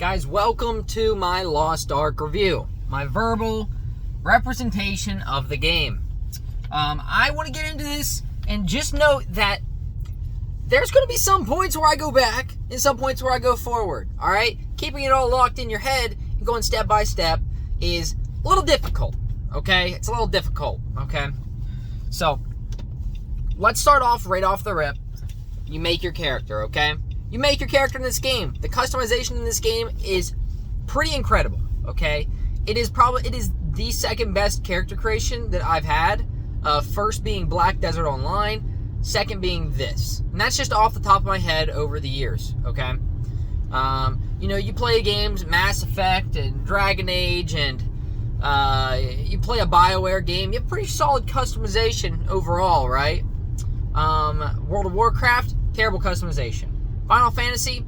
Guys, welcome to my Lost Ark review, my verbal representation of the game. I want to get into this and just note that there's going to be some points where I go back and some points where I go forward, alright? Keeping it all locked in your head and going step by step is a little difficult, okay? It's a little difficult, okay? So, let's start off right off the rip. You make your character, okay? You make your character in this game. The customization in this game is pretty incredible, okay? It is the second best character creation that I've had. First being Black Desert Online, second being this. And that's just off the top of my head over the years, okay? You play games, Mass Effect and Dragon Age, and you play a BioWare game, you have pretty solid customization overall, right? World of Warcraft, terrible customization. Final Fantasy,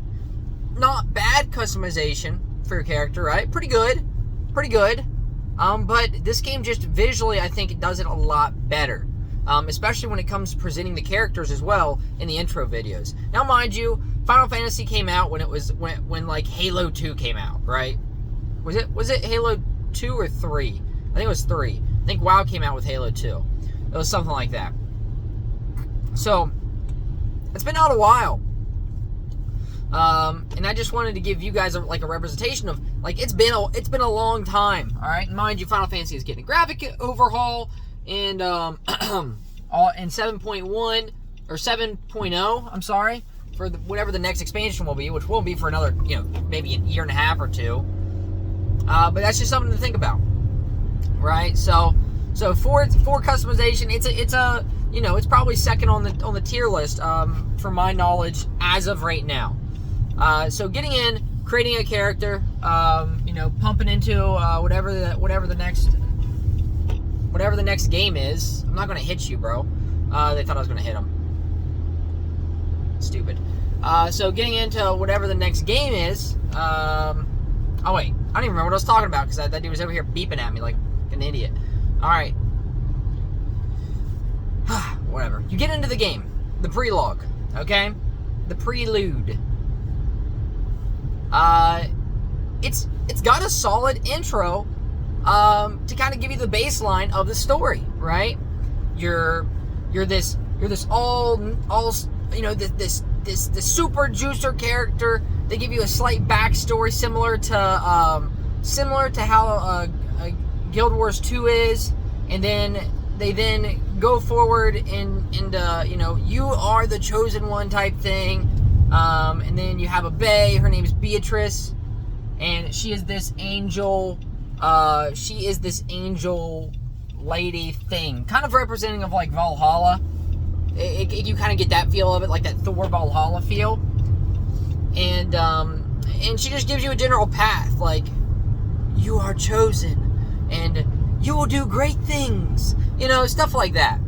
not bad customization for your character, right? Pretty good. But this game just visually, I think it does it a lot better. Especially when it comes to presenting the characters as well in the intro videos. Now, mind you, Final Fantasy came out when like Halo 2 came out, right? Was it Halo 2 or 3? I think it was 3. I think WoW came out with Halo 2. It was something like that. So, it's been out a while. And I just wanted to give you guys a representation of, it's been a long time, alright? Mind you, Final Fantasy is getting a graphic overhaul, and, in 7.1, or 7.0, I'm sorry, for whatever the next expansion will be, which won't be for another, maybe a year and a half or two. But that's just something to think about, right? So for customization, it's probably second on the tier list, from my knowledge as of right now. So getting in, creating a character, pumping into whatever the next game is. I'm not gonna hit you, bro. They thought I was gonna hit them. Stupid. So getting into whatever the next game is. Oh wait, I don't even remember what I was talking about because that dude was over here beeping at me like an idiot. All right. Whatever. You get into the game, the prologue, okay? The Prelude. It's got a solid intro to kind of give you the baseline of the story, right? You're this all this super juicer character. They give you a slight backstory similar to how Guild Wars 2 is, and then they go forward into you are the chosen one type thing. And then you have a bae, her name is Beatrice, and she is this angel lady thing, kind of representing of like Valhalla. You kind of get that feel of it, like that Thor Valhalla feel. And she just gives you a general path, like, you are chosen, and you will do great things, stuff like that.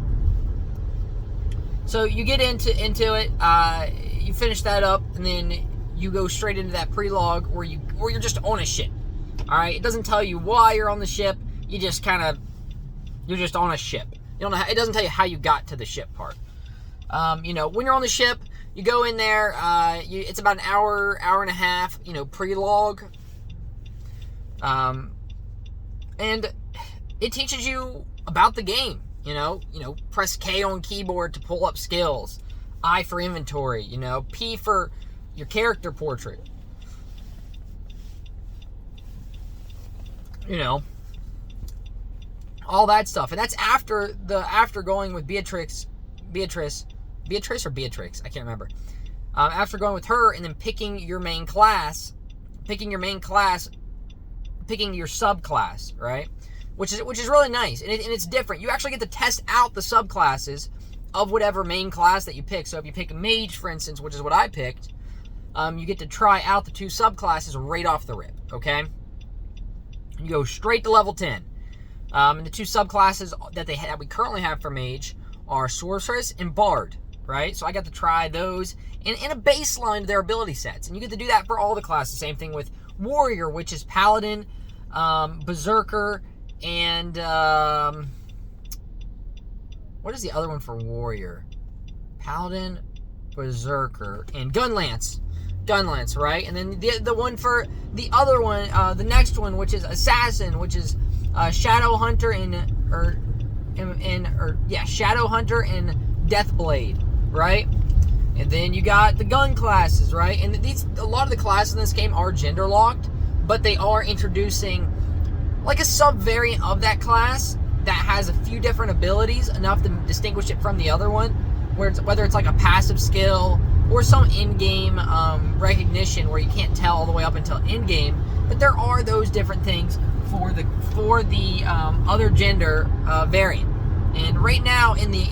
So you get into it, you finish that up, and then you go straight into that prologue where you're just on a ship. Alright, it doesn't tell you why you're on the ship, you're just on a ship. It doesn't tell you how you got to the ship part. When you're on the ship, you go in there, it's about an hour and a half, prologue. And it teaches you about the game, press K on keyboard to pull up skills. I for inventory, P for your character portrait. All that stuff. And that's after going with Beatrice or Beatrix, I can't remember. After going with her and then picking your subclass, right? Which is really nice. And it's different. You actually get to test out the subclasses of whatever main class that you pick. So if you pick a mage, for instance, which is what I picked, you get to try out the two subclasses right off the rip, okay? You go straight to level 10. And the two subclasses that we currently have for mage are sorceress and bard, right? So I got to try those in a baseline of their ability sets. And you get to do that for all the classes. Same thing with warrior, which is paladin, berserker, and what is the other one for warrior? Paladin, berserker, and gunlance, right? And then the one for the other one, the next one, which is Assassin, which is Shadow Hunter and Shadow Hunter and Deathblade, right? And then you got the gun classes, right? And a lot of the classes in this game are gender locked, but they are introducing like a sub-variant of that class that has a few different abilities, enough to distinguish it from the other one, whether it's like a passive skill or some in-game recognition where you can't tell all the way up until in-game. But there are those different things for the other gender variant. And right now in the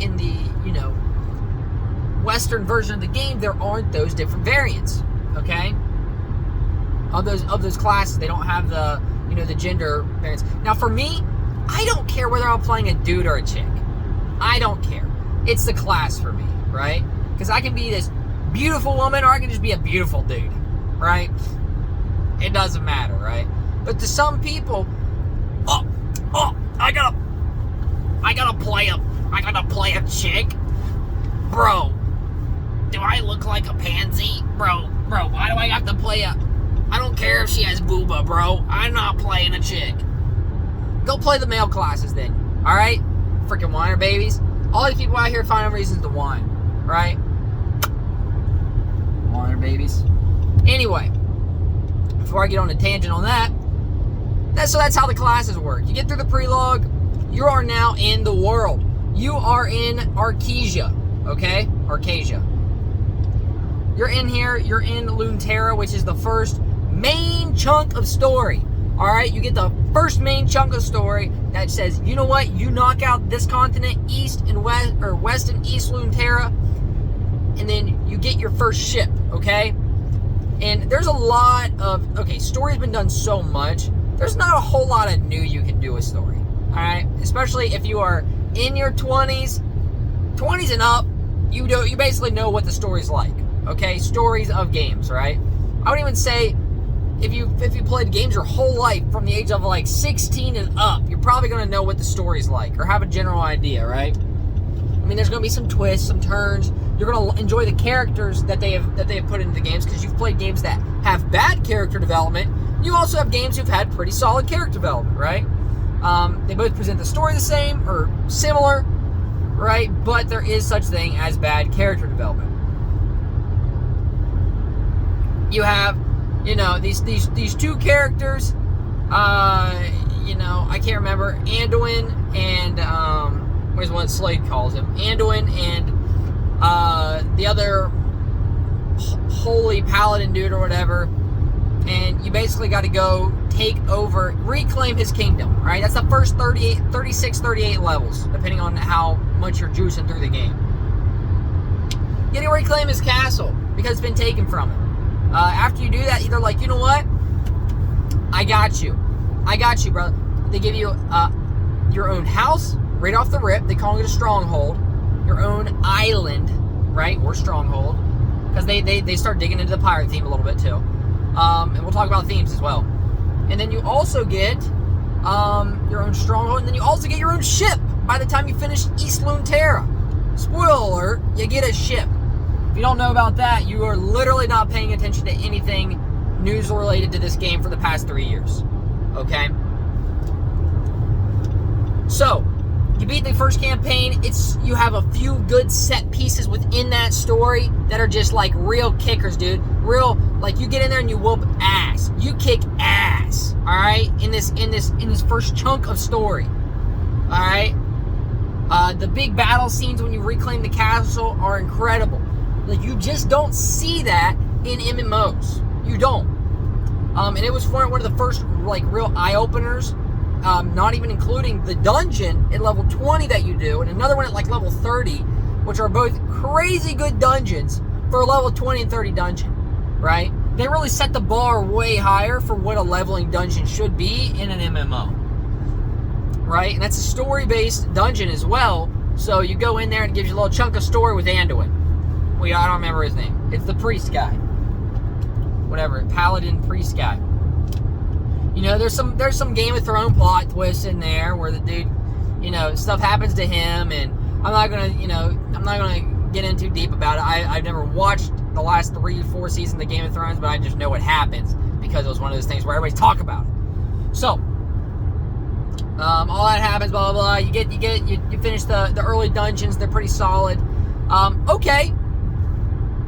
Western version of the game, there aren't those different variants. Okay, of those classes, they don't have the gender variants. Now for me, I don't care whether I'm playing a dude or a chick. I don't care. It's the class for me, right? Because I can be this beautiful woman or I can just be a beautiful dude, right? It doesn't matter, right? But to some people, I gotta play a chick, bro. Do I look like a pansy, bro? Why do I have to play I don't care if she has booba, bro. I'm not playing a chick. Go play the male classes then, all right? Freaking whiner babies. All these people out here finding reasons to whine, right? Whiner babies. Anyway, before I get on a tangent on that, that's how the classes work. You get through the prelogue, you are now in the world. You are in Arcasia, okay? Arcasia. You're in here, you're in Lunterra, which is the first main chunk of story. Alright, you get the first main chunk of story that says, you know what, you knock out this continent, east and west, or west and east Lunterra, and then you get your first ship, okay? And there's a lot of, story's been done so much, there's not a whole lot of new you can do with story, alright? Especially if you are in your 20s and up, you basically know what the story's like, okay? Stories of games, right? I would even say, if you played games your whole life from the age of like 16 and up, you're probably going to know what the story's like or have a general idea, right? I mean, there's going to be some twists, some turns. You're going to enjoy the characters that they have put into the games because you've played games that have bad character development. You also have games who've had pretty solid character development, right? They both present the story the same or similar, right? But there is such thing as bad character development. You have these two characters, I can't remember, Anduin and, where's what Slade calls him, Anduin and the other holy paladin dude or whatever, and you basically got to go take over, reclaim his kingdom, right? That's the first 36, 38 levels, depending on how much you're juicing through the game. You got to reclaim his castle, because it's been taken from him. After you do that, they're like, you know what? I got you, brother. They give you your own house right off the rip. They call it a stronghold. Your own island, right, or stronghold, because they start digging into the pirate theme a little bit too. And we'll talk about themes as well. And then you also get your own stronghold, and then you also get your own ship by the time you finish East Lunterra. Spoiler alert, you get a ship. If you don't know about that, you are literally not paying attention to anything news related to this game for the past 3 years. Okay? So, you beat the first campaign. You have a few good set pieces within that story that are just like real kickers, dude. Real, like you get in there and you whoop ass. You kick ass. Alright? In this first chunk of story. Alright? The big battle scenes when you reclaim the castle are incredible. Like, you just don't see that in MMOs. You don't. And it was one of the first, like, real eye-openers, not even including the dungeon at level 20 that you do, and another one at, like, level 30, which are both crazy good dungeons for a level 20 and 30 dungeon, right? They really set the bar way higher for what a leveling dungeon should be in an MMO, right? And that's a story-based dungeon as well, so you go in there and it gives you a little chunk of story with Anduin. I don't remember his name. It's the priest guy. Whatever, paladin priest guy. There's some Game of Thrones plot twists in there where the dude, stuff happens to him, and I'm not gonna get in too deep about it. I've never watched the last 3 or 4 seasons of Game of Thrones, but I just know what happens because it was one of those things where everybody's talking about it. So, all that happens, blah, blah, blah. You finish the early dungeons. They're pretty solid. Okay.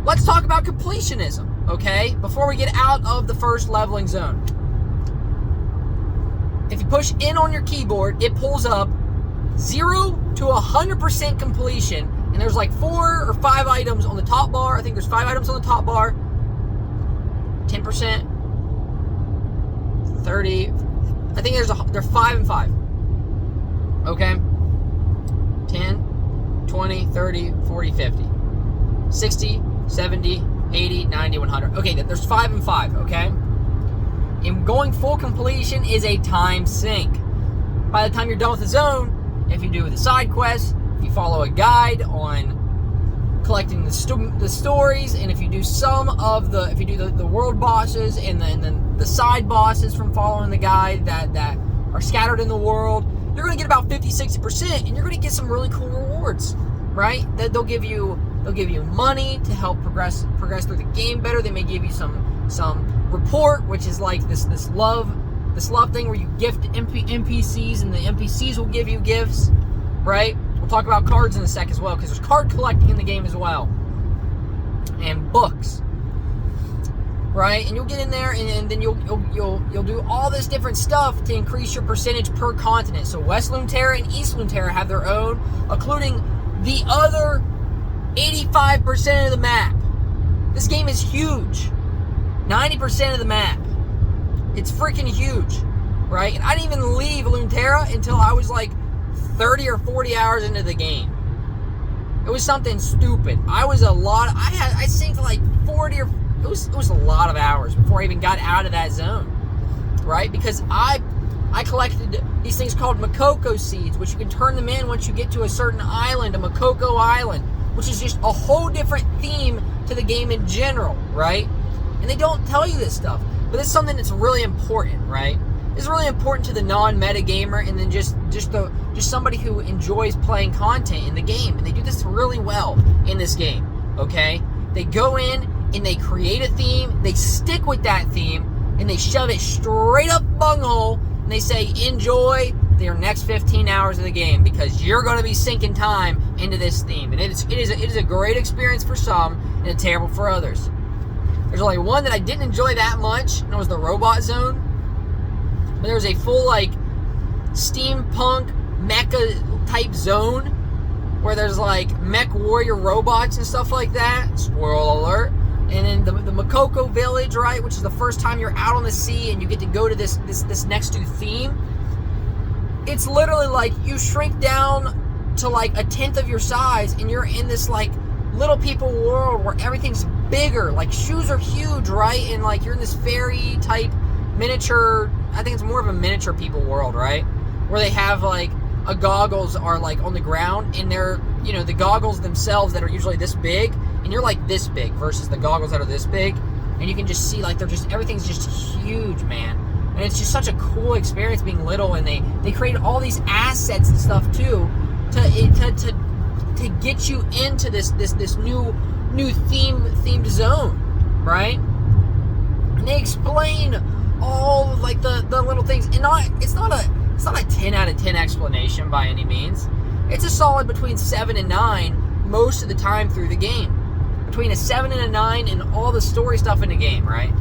Let's talk about completionism, okay? Before we get out of the first leveling zone. If you push in on your keyboard, it pulls up 0 to 100% completion, and there's like 4 or 5 items on the top bar. I think there's 5 items on the top bar. 10%, 30. I think they're 5 and 5. Okay? 10, 20, 30, 40, 50, 60, 70, 80, 90, 100. Okay, there's 5 and 5, okay? And going full completion is a time sink. By the time you're done with the zone, if you do the side quests, if you follow a guide on collecting the stories, and if you do the world bosses and then the side bosses from following the guide that are scattered in the world, you're going to get about 50-60%, and you're going to get some really cool rewards, right? That they'll give you money to help progress through the game better. They may give you some report, which is like this love thing where you gift NPCs, and the NPCs will give you gifts, right? We'll talk about cards in a sec as well, because there's card collecting in the game as well, and books, right? And you'll get in there, and then you'll do all this different stuff to increase your percentage per continent. So West Luntera and East Luntera have their own, including the other 85% of the map. This game is huge. 90% of the map. It's freaking huge, right? And I didn't even leave Luntera until I was like 30 or 40 hours into the game. It was something stupid. I synced like 40 or it was a lot of hours before I even got out of that zone, right? Because I collected these things called Makoko seeds, which you can turn them in once you get to a certain island, a Makoko island, which is just a whole different theme to the game in general, right? And they don't tell you this stuff, but it's something that's really important, right? It's really important to the non-meta gamer, and then just somebody who enjoys playing content in the game. And they do this really well in this game, okay? They go in and they create a theme, they stick with that theme, and they shove it straight up bunghole, and they say, enjoy your next 15 hours of the game, because you're going to be sinking time into this theme. And it is a great experience for some, and a terrible for others. There's only one that I didn't enjoy that much, and it was the robot zone. But there was a full, like, steampunk mecha type zone where there's like mech warrior robots and stuff like that. Spoiler alert. And then the Makoko village, right, which is the first time you're out on the sea and you get to go to this next to theme. It's literally like you shrink down to like 1/10 of your size, and you're in this like little people world where everything's bigger. Like shoes are huge, right? And like you're in this fairy type miniature, I think it's more of a miniature people world, right? Where they have like goggles are like on the ground, and they're, you know, the goggles themselves that are usually this big, and you're like this big versus the goggles that are this big, and you can just see like everything's just huge, man. And it's just such a cool experience being little, and they created all these assets and stuff too to get you into this new themed zone, right? And they explain all like the little things, and it's not a 10 out of 10 explanation by any means. It's a solid between 7 and 9 most of the time through the game. Between a 7 and a 9 and all the story stuff in the game, right?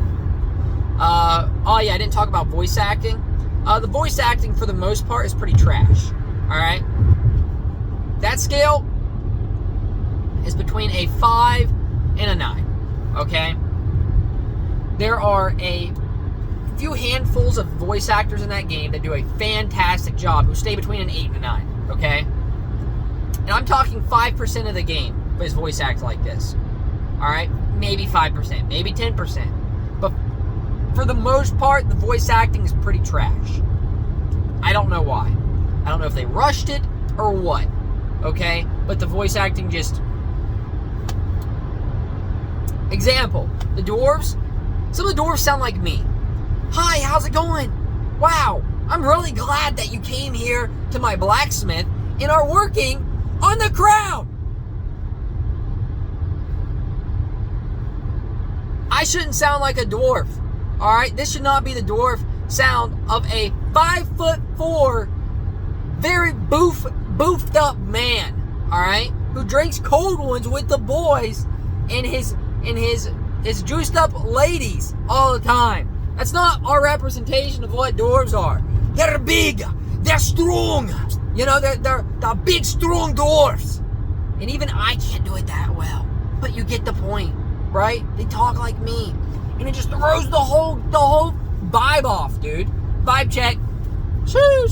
Oh yeah, I didn't talk about voice acting. The voice acting for the most part is pretty trash. Alright? That scale is between a 5 and a 9. Okay? There are a few handfuls of voice actors in that game that do a fantastic job, who stay between an 8 and a 9. Okay? And I'm talking 5% of the game is voice act like this. Alright? Maybe 5%, maybe 10%. But for the most part, the voice acting is pretty trash. I don't know why. I don't know if they rushed it or what. Okay? But the voice acting just... Example. The dwarves. Some of the dwarves sound like me. Hi, how's it going? Wow, I'm really glad that you came here to my blacksmith and are working on the crown. I shouldn't sound like a dwarf. All right, this should not be the dwarf sound of a 5'4", very boofed up man. All right, who drinks cold ones with the boys and his juiced up ladies all the time. That's not our representation of what dwarves are. They're big, they're strong. You know, they're big, strong dwarfs. And even I can't do it that well. But you get the point, right? They talk like me. And it just throws the whole vibe off, dude. Vibe check. Shoo.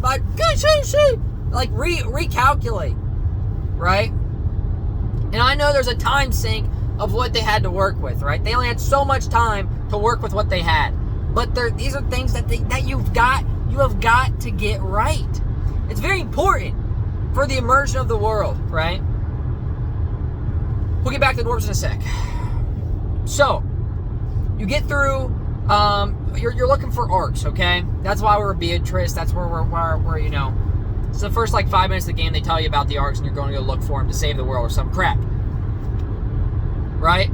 Vibe, good, shoo. Like, recalculate, right? And I know there's a time sink of what they had to work with, right? They only had so much time to work with what they had. But these are things that you have got to get right. It's very important for the immersion of the world, right? We'll get back to the dwarves in a sec. So, you get through, you're looking for arcs, okay? That's why we're Beatrice. That's where we're you know. So the first, 5 minutes of the game, they tell you about the arcs, and you're going to go look for them to save the world or some crap. Right?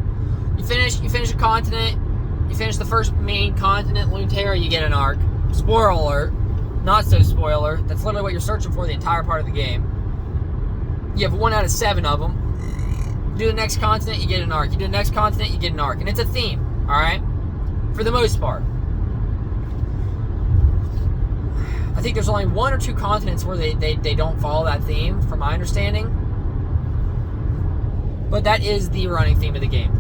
You finish a continent, you finish the first main continent, Lunaterra, you get an arc. Spoiler alert. Not so spoiler. That's literally what you're searching for the entire part of the game. You have 1 out of 7 of them. You do the next continent, you get an arc. You do the next continent, you get an arc. And it's a theme, alright? For the most part. I think there's only 1 or 2 continents where they don't follow that theme, from my understanding. But that is the running theme of the game.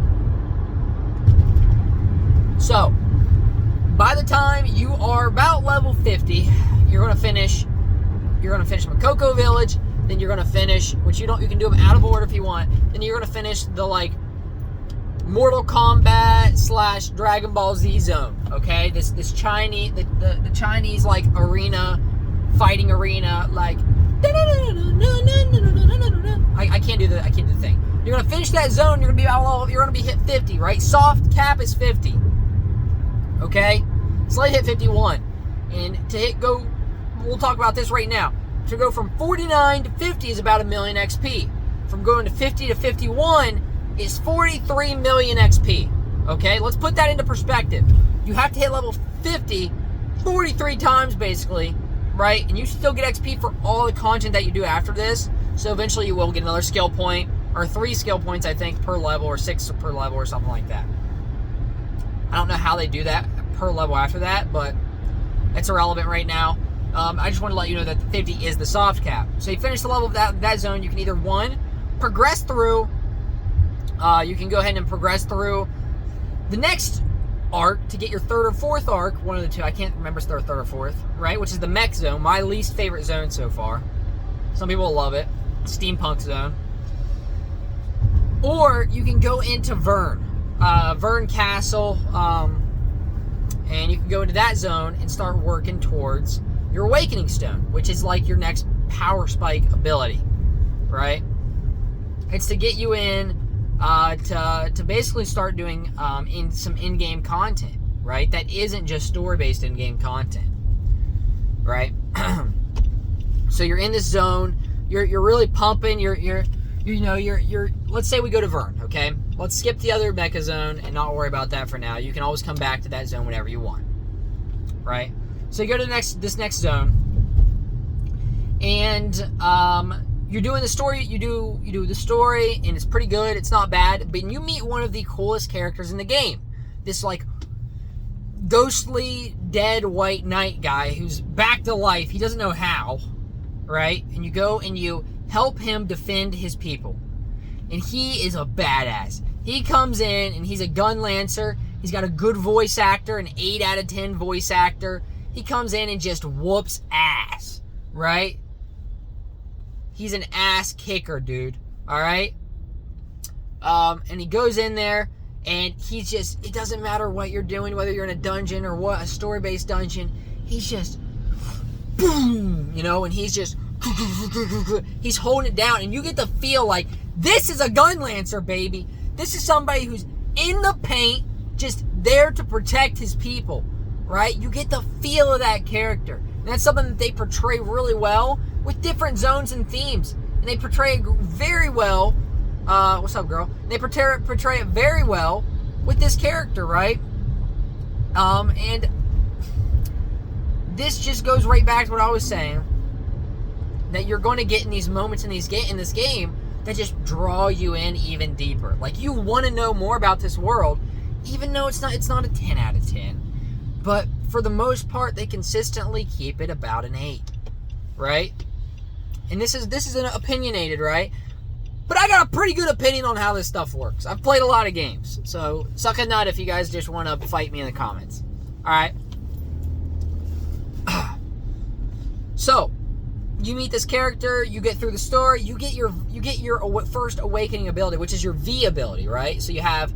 So, by the time you are about level 50, you're going to finish Makoko Village, then you're going to finish, which you can do them out of order if you want, then you're going to finish the, Mortal Kombat / Dragon Ball Z zone, okay? This Chinese, the Chinese, arena, fighting arena, I can't do the thing. You're going to finish that zone, you're going to be hit 50, right? Soft cap is 50. Okay? So let hit 51. And we'll talk about this right now. To go from 49 to 50 is about 1 million XP. From going to 50 to 51 is 43 million XP. Okay? Let's put that into perspective. You have to hit level 50 43 times basically, right? And you still get XP for all the content that you do after this. So eventually you will get another skill point, or 3 skill points, I think, per level, or 6 per level, or something like that. I don't know how they do that per level after that, but it's irrelevant right now. I just want to let you know that the 50 is the soft cap. So you finish the level of that zone, you can either, 1, progress through, you can go ahead and progress through the next arc to get your 3rd or 4th arc, one of the two, I can't remember if it's 3rd or 4th, right, which is the mech zone, my least favorite zone so far. Some people love it. Steampunk zone. Or you can go into Vern Castle, and you can go into that zone and start working towards your Awakening Stone, which is your next power spike ability, right? It's to get you in to basically start doing some in-game content, right? That isn't just story-based in-game content, right? So you're in this zone, you're really pumping, you're let's say we go to Vern, okay? Let's skip the other mecha zone and not worry about that for now. You can always come back to that zone whenever you want, right? So you go to this next zone, and you're doing the story. You do the story, and it's pretty good. It's not bad, but you meet one of the coolest characters in the game. This ghostly dead white knight guy who's back to life. He doesn't know how, right? And you go and you help him defend his people. And he is a badass. He comes in and he's a gun lancer. He's got a good voice actor, an 8 out of 10 voice actor. He comes in and just whoops ass, right? He's an ass kicker, dude. All right? And he goes in there and he's just, it doesn't matter what you're doing, whether you're in a dungeon or what, a story-based dungeon. He's just, boom, and he's just, he's holding it down, and you get the feel like this is a gun lancer, baby. This is somebody who's in the paint, just there to protect his people, right? You get the feel of that character. And that's something that they portray really well with different zones and themes. And they portray it very well. What's up, girl? They portray it very well with this character, right? And this just goes right back to what I was saying, that you're going to get in these moments in this game that just draw you in even deeper. Like, you want to know more about this world, even though it's not a 10 out of 10. But for the most part, they consistently keep it about an 8, right? And this is an opinionated, right? But I got a pretty good opinion on how this stuff works. I've played a lot of games, so suck a nut if you guys just want to fight me in the comments. All right. So, you meet this character, you get through the story, you get your first awakening ability, which is your V ability, right? So you have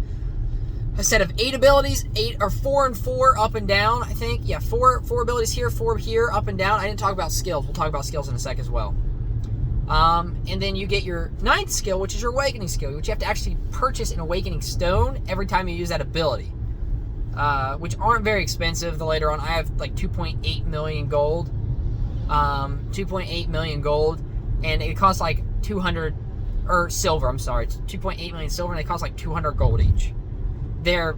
a set of 8 abilities, 8 or 4 and 4 up and down, I think. Yeah, 4 abilities here, 4 here, up and down. I didn't talk about skills. We'll talk about skills in a sec as well. And then you get your 9th skill, which is your awakening skill, which you have to actually purchase an awakening stone every time you use that ability, which aren't very expensive. The later on, I have like 2.8 million gold. 2.8 million gold, and it costs like 200 or silver. I'm sorry, it's 2.8 million silver, and they cost like 200 gold each. They're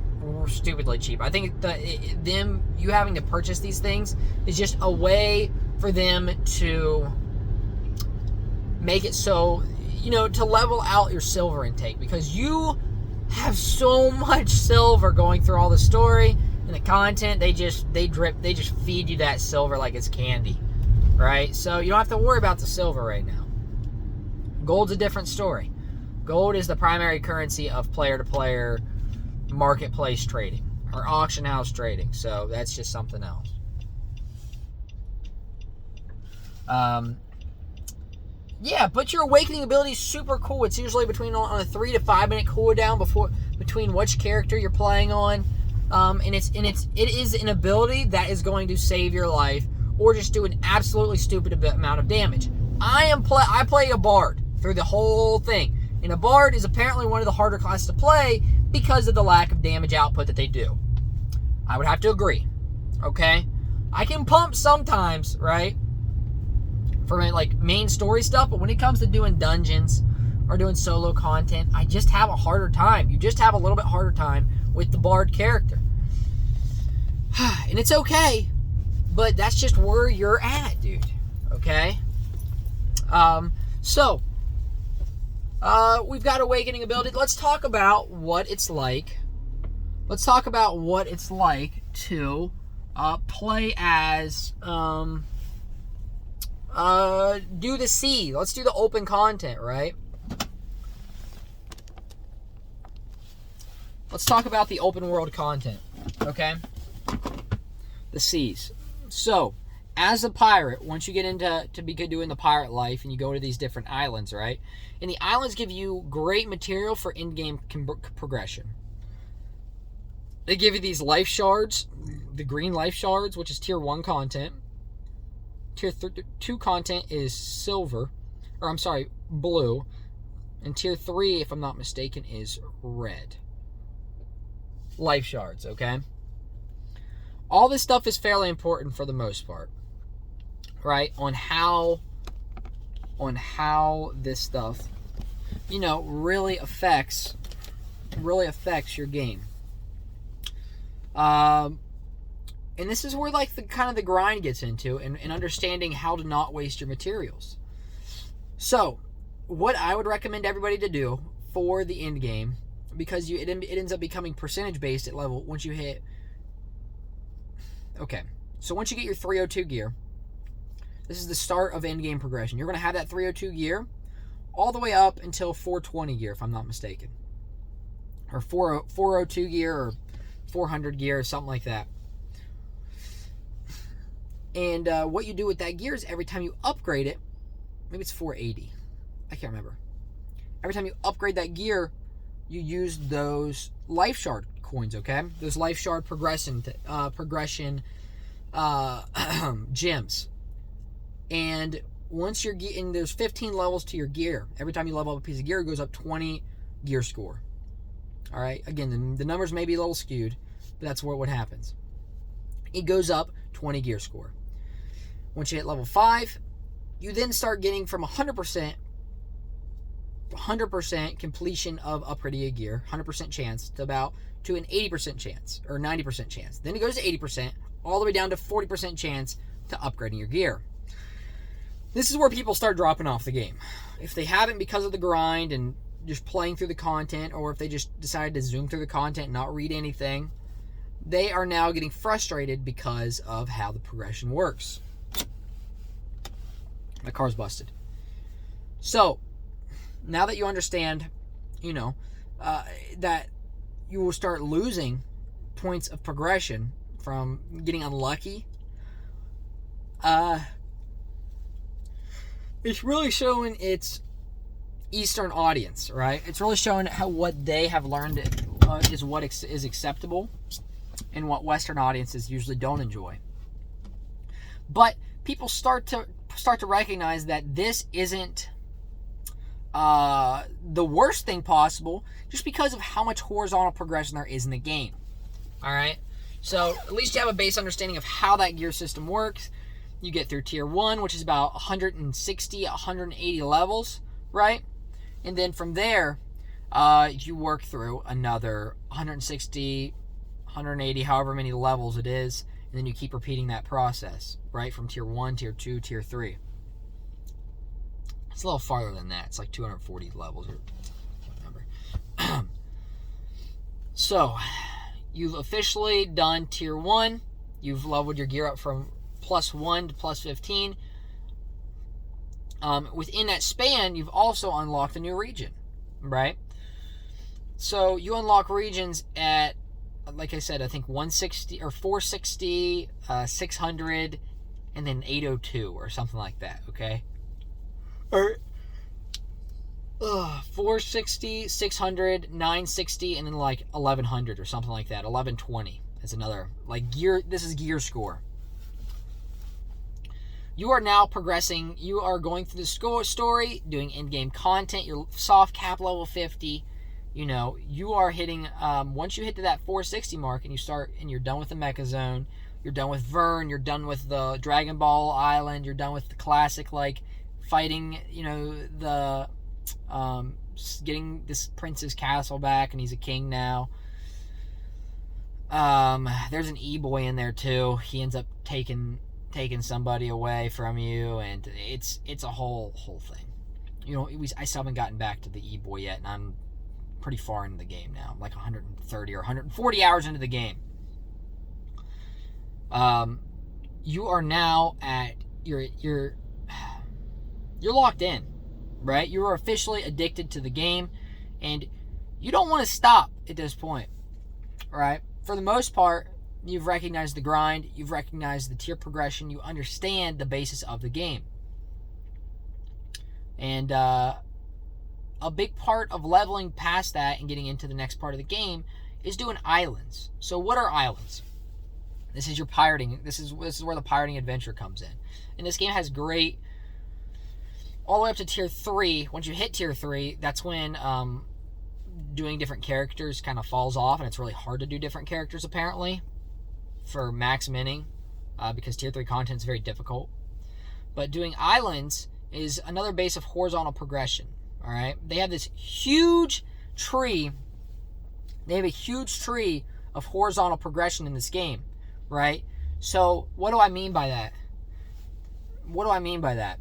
stupidly cheap. I think you having to purchase these things is just a way for them to make it so, to level out your silver intake, because you have so much silver going through all the story and the content. They just feed you that silver like it's candy. Right? So you don't have to worry about the silver right now. Gold's a different story. Gold is the primary currency of player-to-player marketplace trading, or auction house trading. So that's just something else. Yeah, but your awakening ability is super cool. It's usually between on a 3 to 5 minute cooldown between which character you're playing on. And it is an ability that is going to save your life, or just do an absolutely stupid amount of damage. I play a bard through the whole thing, and a bard is apparently one of the harder classes to play because of the lack of damage output that they do. I would have to agree. Okay, I can pump sometimes, right, for like main story stuff, but when it comes to doing dungeons or doing solo content, I just have a harder time. You just have a little bit harder time with the bard character, and it's okay. But that's just where you're at, dude. Okay? So, we've got awakening ability. Let's talk about what it's like. Let's talk about what it's like to play as, do the C. Let's do the open content, right? Let's talk about the open world content, okay? The C's. So, as a pirate, once you get into doing the pirate life and you go to these different islands, right? And the islands give you great material for in-game progression. They give you these life shards, the green life shards, which is tier 1 content. Tier 2 content is blue. And tier 3, if I'm not mistaken, is red. Life shards, okay? All this stuff is fairly important for the most part, right? On how this stuff, really affects your game. And this is where like the grind gets into, and understanding how to not waste your materials. So, what I would recommend everybody to do for the end game, because it ends up becoming percentage based at level once you hit. Okay, so once you get your 302 gear, this is the start of end-game progression. You're going to have that 302 gear all the way up until 420 gear, if I'm not mistaken. Or 402 gear, or 400 gear, or something like that. And what you do with that gear is every time you upgrade it, maybe it's 480. I can't remember. Every time you upgrade that gear, you use those life shard coins, okay? Those life shard progression gems. And once you're getting, there's 15 levels to your gear. Every time you level up a piece of gear, it goes up 20 gear score. All right? Again, the numbers may be a little skewed, but that's what happens. It goes up 20 gear score. Once you hit level 5, you then start getting from 100% 100% completion of upgrading a gear, 100% chance, to an 80% chance or 90% chance. Then it goes to 80%, all the way down to 40% chance to upgrading your gear. This is where people start dropping off the game. If they haven't because of the grind and just playing through the content, or if they just decided to zoom through the content and not read anything, they are now getting frustrated because of how the progression works. My car's busted. So, now that you understand, that you will start losing points of progression from getting unlucky, it's really showing its Eastern audience, right? It's really showing how what they have learned is what is acceptable and what Western audiences usually don't enjoy. But people start to recognize that this isn't the worst thing possible, just because of how much horizontal progression there is in the game. All right, so at least you have a base understanding of how that gear system works. You get through tier 1, which is about 160, 180 levels, right? And then from there, you work through another 160, 180, however many levels it is, and then you keep repeating that process, right? From tier 1, tier 2, tier 3. It's a little farther than that. It's like 240 levels, or I can't remember. So, you've officially done tier 1. You've leveled your gear up from +1 to +15. Within that span, you've also unlocked a new region, right? So you unlock regions at, like I said, I think 160 or 460, 600, and then 802 or something like that, okay? Or 460, 600, 960, and then like 1100 or something like that. 1120 is another, like, gear. This is gear score. You are now progressing. You are going through the story, doing in-game content. You're soft cap level 50. You are hitting, once you hit to that 460 mark and you're done with the Mecha Zone, you're done with Vern, you're done with the Dragon Ball Island, you're done with the classic, like, fighting, the, getting this prince's castle back, and he's a king now. There's an E-boy in there too. He ends up taking somebody away from you, and it's a whole thing. I still haven't gotten back to the E-boy yet, and I'm pretty far into the game now. I'm like 130 or 140 hours into the game. You are now at you're locked in, right? You are officially addicted to the game, and you don't want to stop at this point, right? For the most part, you've recognized the grind, you've recognized the tier progression, you understand the basis of the game. And a big part of leveling past that and getting into the next part of the game is doing islands. So what are islands? This is your pirating. This is where the pirating adventure comes in. And this game has great, all the way up to tier 3. Once you hit tier 3, that's when doing different characters kind of falls off, and it's really hard to do different characters apparently for max minning, because tier 3 content is very difficult. But doing islands is another base of horizontal progression. All right, they have this huge tree. They have a huge tree of horizontal progression in this game, right? So what do I mean by that? What do I mean by that?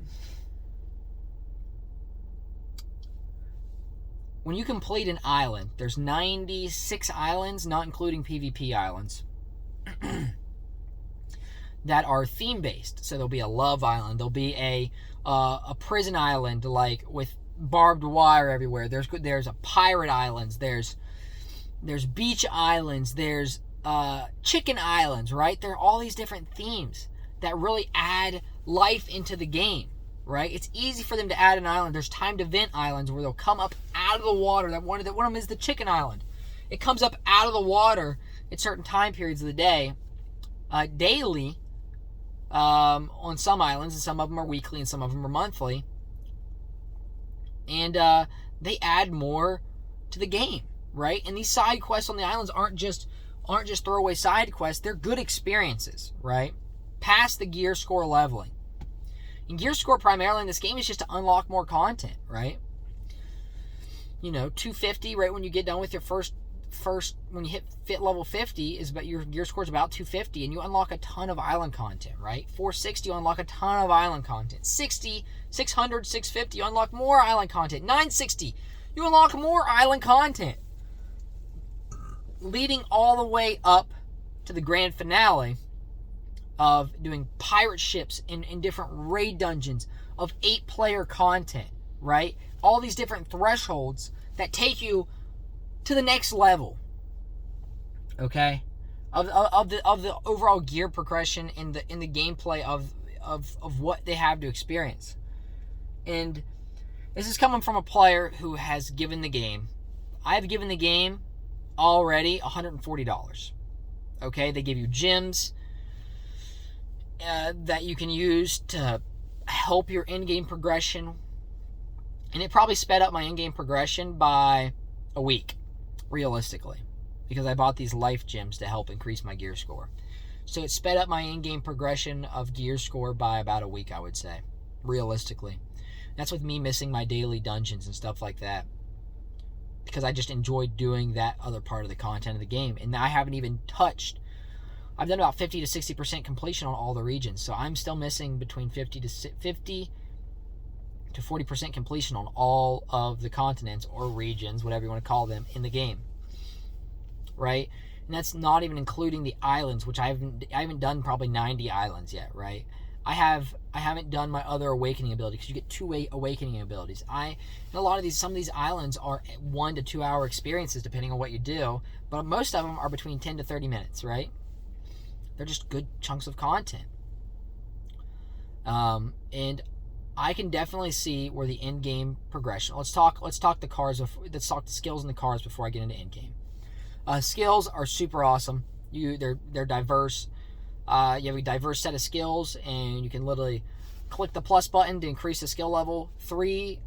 When you complete an island, there's 96 islands, not including PvP islands, that are theme-based. So there'll be a love island. There'll be a prison island, like, with barbed wire everywhere. There's a pirate islands. There's beach islands. There's chicken islands, right? There are all these different themes that really add life into the game, right? It's easy for them to add an island. There's timed event islands where they'll come up out of the water. One of them is the chicken island. It comes up out of the water at certain time periods of the day, daily, on some islands, and some of them are weekly and some of them are monthly. And they add more to the game, right? And these side quests on the islands aren't just throwaway side quests. They're good experiences, right? Past the gear score leveling. And gear score primarily in this game is just to unlock more content, right? 250 right when you get done with your first when you hit fit level 50 is about your gear score is about 250, and you unlock a ton of island content, right? 460, you unlock a ton of island content. 60, 600, 650, you unlock more island content. 960, you unlock more island content. Leading all the way up to the grand finale of doing pirate ships in different raid dungeons of 8-player content, right? All these different thresholds that take you to the next level, okay, of the overall gear progression in the gameplay of what they have to experience. And this is coming from a player who has given the game. I've given the game already $140. Okay, they give you gems that you can use to help your in-game progression, and it probably sped up my in-game progression by a week, realistically, because I bought these life gems to help increase my gear score. So it sped up my in-game progression of gear score by about a week, I would say, realistically. That's with me missing my daily dungeons and stuff like that, because I just enjoyed doing that other part of the content of the game. And I haven't even touched, I've done about 50 to 60% completion on all the regions, so I'm still missing between 50 to 40% completion on all of the continents or regions, whatever you want to call them, in the game, right? And that's not even including the islands, which I haven't done probably 90 islands yet, right? I haven't done my other awakening ability, because you get 2 awakening abilities. And a lot of some of these islands are 1 to 2 hour experiences depending on what you do, but most of them are between 10 to 30 minutes, right? They're just good chunks of content. And I can definitely see where the in-game progression. Let's talk the cars. Let's talk the skills in the cars before I get into in-game. Skills are super awesome. They're diverse. You have a diverse set of skills, and you can literally click the plus button to increase the skill level. 3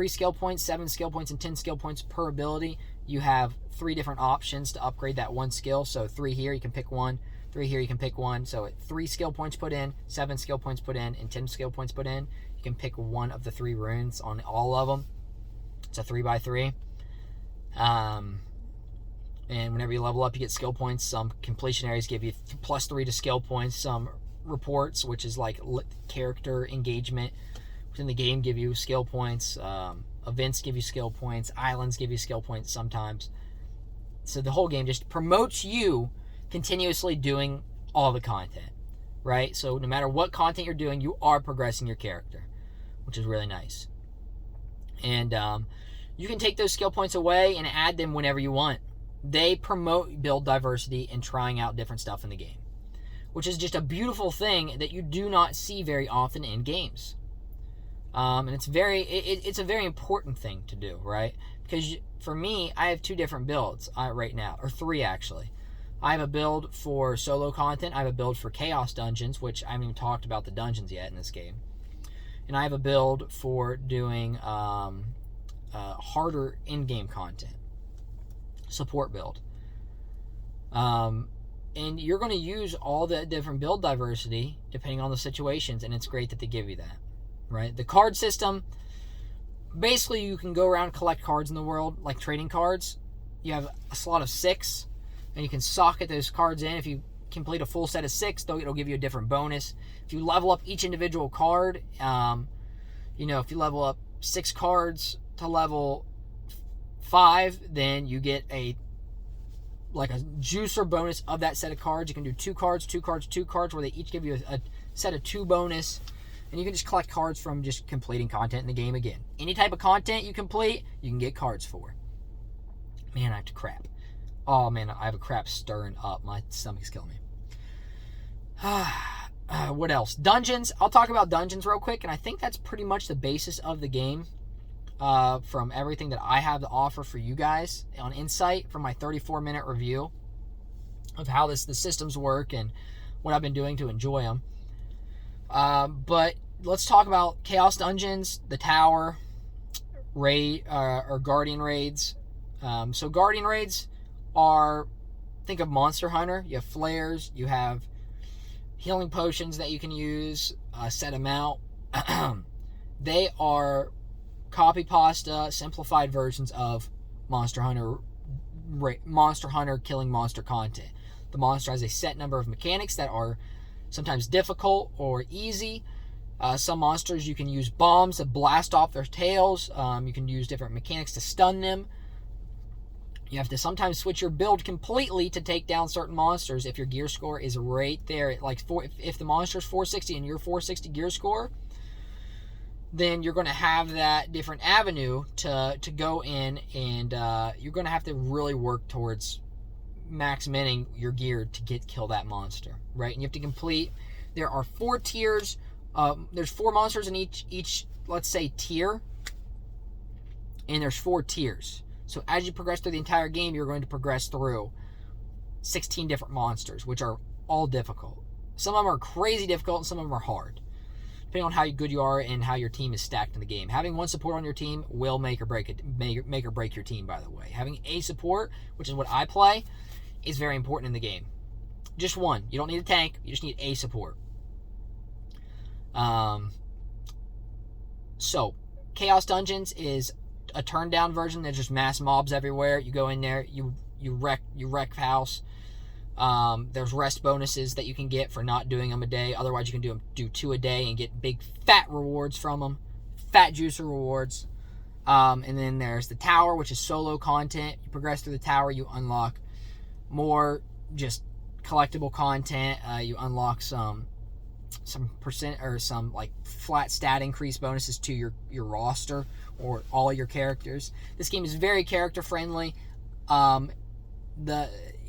skill points, 7 skill points, and 10 skill points per ability. You have 3 different options to upgrade that one skill. So 3 here, you can pick one. 3 here, you can pick one. So 3 skill points put in, 7 skill points put in, and 10 skill points put in. You can pick one of the 3 runes on all of them. It's a 3x3. And whenever you level up, you get skill points. Some completion areas give you +3 to skill points. Some reports, which is like character engagement within the game, give you skill points. Events give you skill points. Islands give you skill points sometimes. So the whole game just promotes you continuously doing all the content, right? So no matter what content you're doing, you are progressing your character, which is really nice. And you can take those skill points away and add them whenever you want. They promote build diversity and trying out different stuff in the game, which is just a beautiful thing that you do not see very often in games. And it's a very important thing to do, right? Because for me, I have 2 different builds right now, or 3 actually. I have a build for solo content. I have a build for chaos dungeons, which I haven't even talked about the dungeons yet in this game. And I have a build for doing harder in-game content. Support build. And you're going to use all the different build diversity depending on the situations, and it's great that they give you that, right? The card system, basically you can go around and collect cards in the world, like trading cards. You have a slot of 6, and you can socket those cards in. If you complete a full set of 6, though, it'll give you a different bonus. If you level up each individual card, if you level up 6 cards to level 5, then you get a juicer bonus of that set of cards. You can do 2 cards, 2 cards, 2 cards, where they each give you a set of 2 bonus, and you can just collect cards from just completing content in the game again. Any type of content you complete, you can get cards for. Man, I have to crap. Oh man, I have a crap stirring up. My stomach's killing me. What else? Dungeons. I'll talk about dungeons real quick, and I think that's pretty much the basis of the game. From everything that I have to offer for you guys on Insight from my 34-minute review of how the systems work and what I've been doing to enjoy them. But let's talk about Chaos Dungeons, the Tower, raid or Guardian raids. So Guardian raids are, think of Monster Hunter. You have flares, you have healing potions that you can use, set amount. They are copy pasta, simplified versions of Monster Hunter killing monster content. The monster has a set number of mechanics that are sometimes difficult or easy. Some monsters you can use bombs to blast off their tails. You can use different mechanics to stun them. You have to sometimes switch your build completely to take down certain monsters if your gear score is right there. Like if the monster is 460 and you're 460 gear score, then you're going to have that different avenue to go in, and you're going to have to really work towards max-minning your gear to kill that monster, right? And you have to complete. There are 4 tiers. There's 4 monsters in each let's say tier, and there's 4 tiers. So as you progress through the entire game, you're going to progress through 16 different monsters, which are all difficult. Some of them are crazy difficult, and some of them are hard, depending on how good you are and how your team is stacked in the game. Having one support on your team will make or break your team, by the way. Having a support, which is what I play, is very important in the game. Just one. You don't need a tank. You just need a support. So, Chaos Dungeons is a turn-down version. There's just mass mobs everywhere. You go in there, you wreck house. There's rest bonuses that you can get for not doing them a day. Otherwise, you can do 2 a day and get big fat rewards from them, fat juicer rewards. And then there's the tower, which is solo content. You progress through the tower, you unlock more just collectible content. You unlock some percent or some like flat stat increase bonuses to your roster or all your characters. This game is very character friendly. It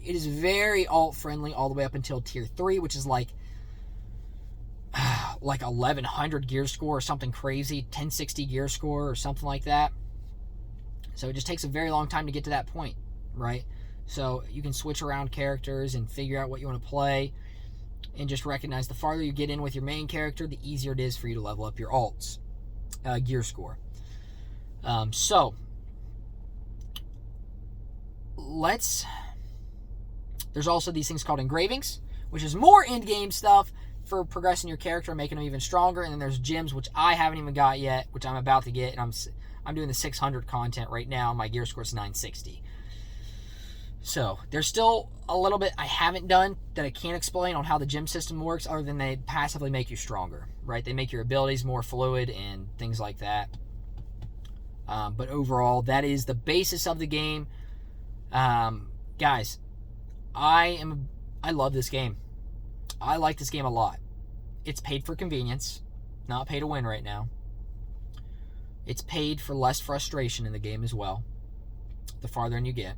is very alt friendly all the way up until tier 3, which is like 1100 gear score or something crazy, 1060 gear score or something like that. So it just takes a very long time to get to that point, right? So you can switch around characters and figure out what you want to play, and just recognize the farther you get in with your main character, the easier it is for you to level up your alt's gear score. So there's also these things called engravings, which is more end-game stuff for progressing your character and making them even stronger. And then there's gems, which I haven't even got yet, which I'm about to get. And I'm doing the 600 content right now. My gear score is 960. So there's still a little bit I haven't done that I can't explain on how the gem system works, other than they passively make you stronger, right? They make your abilities more fluid and things like that. But overall, that is the basis of the game. Guys, I love this game. I like this game a lot. It's paid for convenience, not pay to win right now. It's paid for less frustration in the game as well, the farther in you get.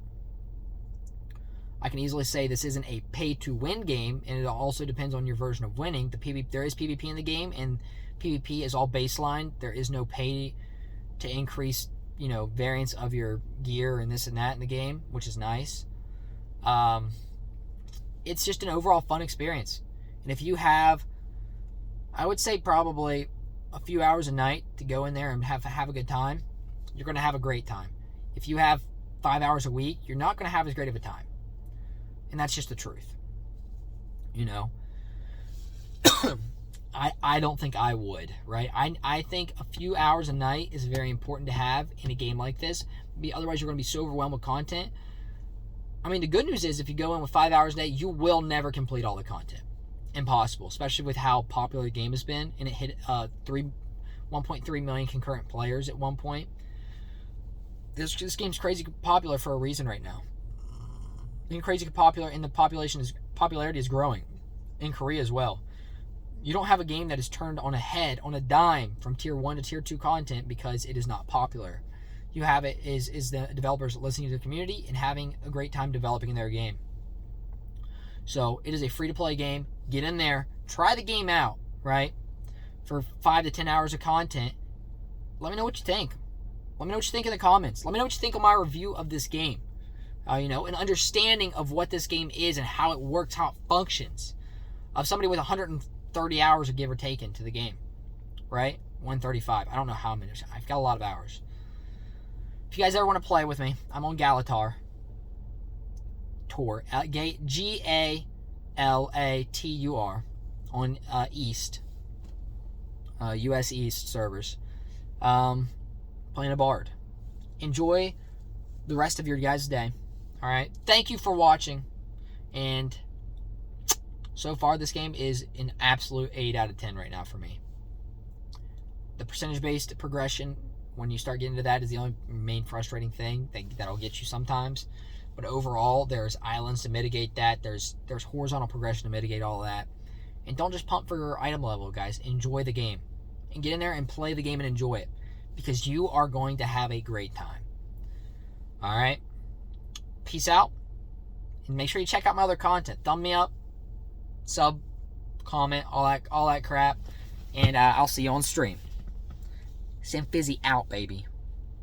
I can easily say this isn't a pay-to-win game, and it also depends on your version of winning. There is PvP in the game, and PvP is all baseline. There is no pay to increase, variance of your gear and this and that in the game, which is nice. It's just an overall fun experience. And if you have, I would say probably a few hours a night to go in there and have a good time, you're going to have a great time. If you have 5 hours a week, you're not going to have as great of a time. And that's just the truth. I don't think I would, right? I think a few hours a night is very important to have in a game like this. Otherwise, you're going to be so overwhelmed with content. I mean, the good news is if you go in with 5 hours a day, you will never complete all the content. Impossible, especially with how popular the game has been. And it hit 1.3 million concurrent players at one point. This game's crazy popular for a reason right now. And crazy popular, and the popularity is growing in Korea as well. You don't have a game that is turned on a dime from tier 1 to tier 2 content because it is not popular. You have it is the developers listening to the community and having a great time developing their game. So it is a free-to-play game. Get in there, try the game out, right? For 5 to 10 hours of content. Let me know what you think. Let me know what you think in the comments. Let me know what you think of my review of this game. An understanding of what this game is and how it works, how it functions. Of somebody with 130 hours of give or take into the game, right? 135. I don't know how many. I've got a lot of hours. If you guys ever want to play with me, I'm on Galatar Tour. Galatur on East. US East servers. playing a bard. Enjoy the rest of your guys' day. All right. Thank you for watching. And so far, this game is an absolute 8 out of 10 right now for me. The percentage-based progression, when you start getting to that, is the only main frustrating thing that'll get you sometimes. But overall, there's islands to mitigate that. There's horizontal progression to mitigate all of that. And don't just pump for your item level, guys. Enjoy the game. And get in there and play the game and enjoy it. Because you are going to have a great time. All right? Peace out. And make sure you check out my other content. Thumb me up. Sub. Comment. All that crap. And I'll see you on stream. SinFizzy out, baby.